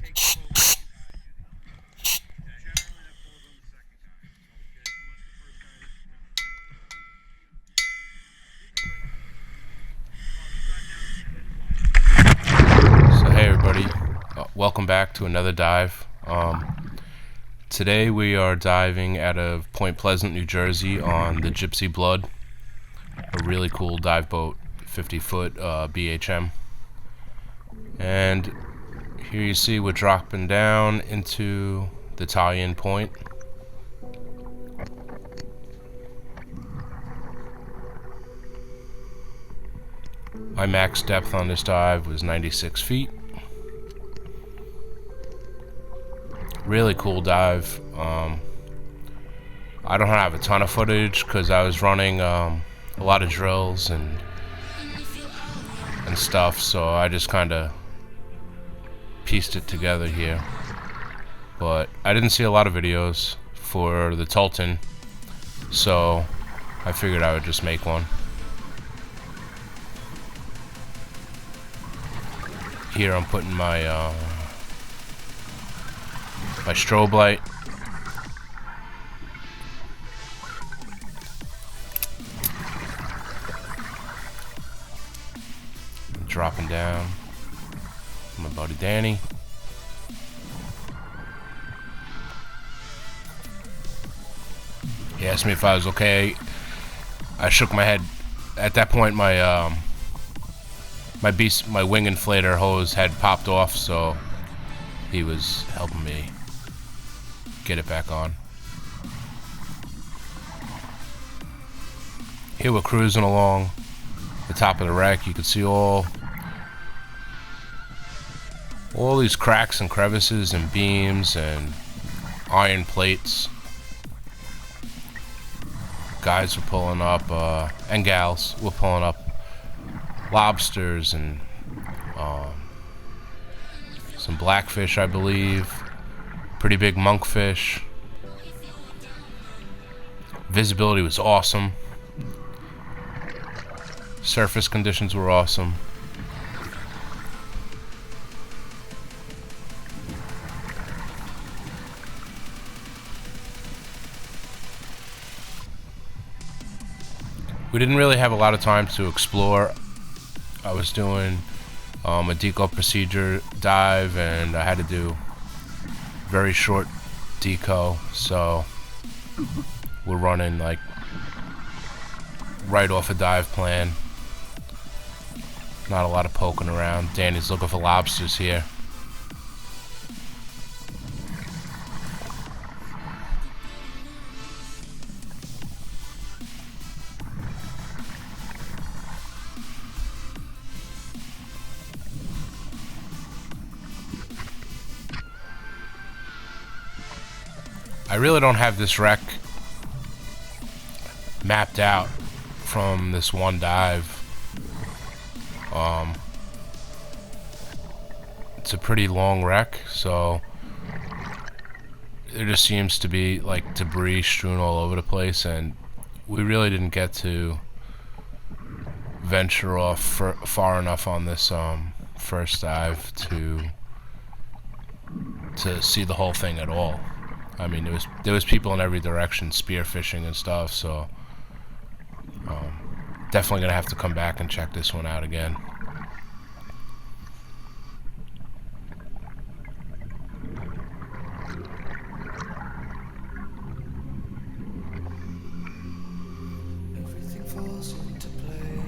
So hey everybody, welcome back to another dive. Today we are diving out of Point Pleasant, New Jersey on the Gypsy Blood, a really cool dive boat, 50-foot BHM. And here you see we're dropping down into the tie-in point. My max depth on this dive was 96 feet. Really cool dive. I don't have a ton of footage because I was running a lot of drills and stuff, so I just kind of pieced it together here. But I didn't see a lot of videos for the Tolten, so I figured I would just make one. Here I'm putting my my strobe light. Dropping down. My buddy Danny. He asked me if I was okay. I shook my head. At that point, my my wing inflator hose had popped off, so he was helping me get it back on. Here we're cruising along the top of the wreck. You can see all these cracks and crevices and beams and iron plates. Guys were pulling up, and gals were pulling up lobsters and some blackfish, I believe. Pretty big monkfish. Visibility was awesome. Surface conditions were awesome. We didn't really have a lot of time to explore. I was doing a deco procedure dive, and I had to do very short deco, so we're running like right off a dive plan. Not a lot of poking around. Danny's looking for lobsters here. I really don't have this wreck mapped out from this one dive. It's a pretty long wreck, so there just seems to be like debris strewn all over the place, and we really didn't get to venture off far enough on this first dive to see the whole thing at all. I mean, there was people in every direction spearfishing and stuff, so definitely gonna have to come back and check this one out again. Everything falls into place.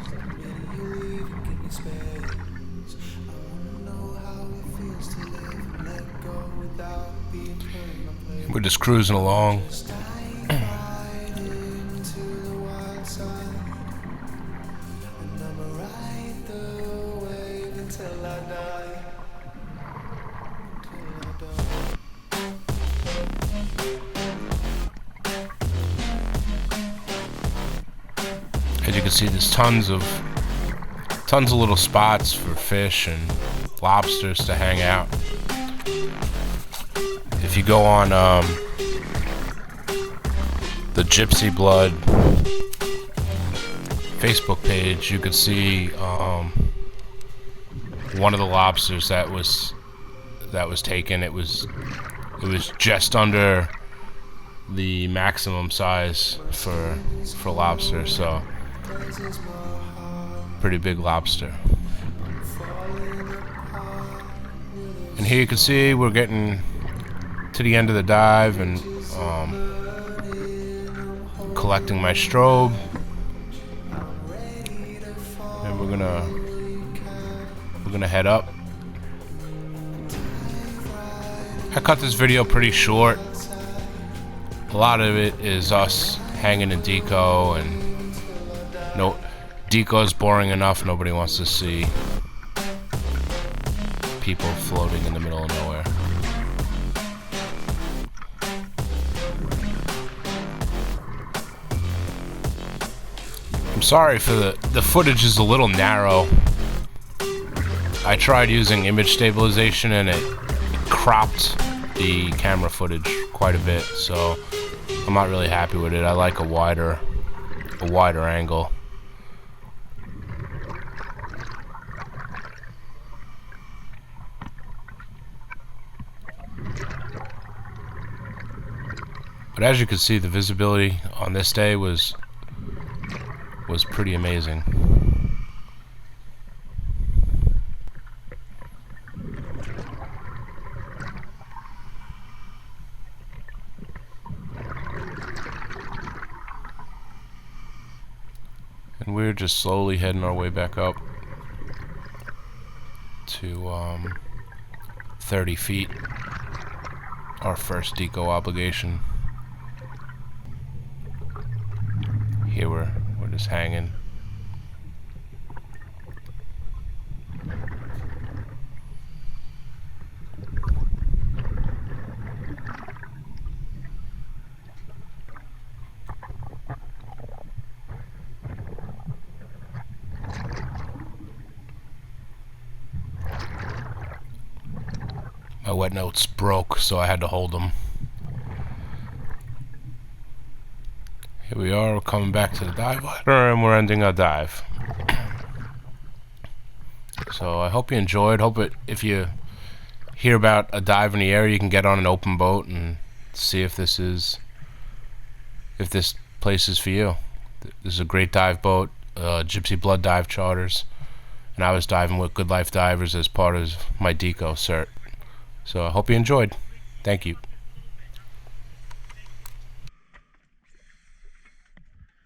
The minute you leave, you give me space. I wanna know how it feels to live and let go without being put in my place. We're just cruising along. As you can see, there's tons of little spots for fish and lobsters to hang out. If you go on the Gypsy Blood Facebook page, you could see one of the lobsters that was that was taken. It was just under the maximum size for lobster, so pretty big lobster. And here you can see we're getting to the end of the dive and collecting my strobe, and we're gonna head up. I cut this video pretty short. A lot of it is us hanging in deco, and no, deco is boring enough. Nobody wants to see people floating in the middle of nowhere. I'm sorry for the footage is a little narrow. I tried using image stabilization and it cropped the camera footage quite a bit, so I'm not really happy with it. I like a wider angle. But as you can see, the visibility on this day was pretty amazing. And we're just slowly heading our way back up to 30 feet, our first deco obligation. Here we're just hanging. My wet notes broke, so I had to hold them. Here we are, we're coming back to the dive ladder, and we're ending our dive. So I hope you enjoyed. If you hear about a dive in the area, you can get on an open boat and see if this place is for you. This is a great dive boat, Gypsy Blood dive charters, and I was diving with Goodlife Divers as part of my deco cert. So I hope you enjoyed. Thank you.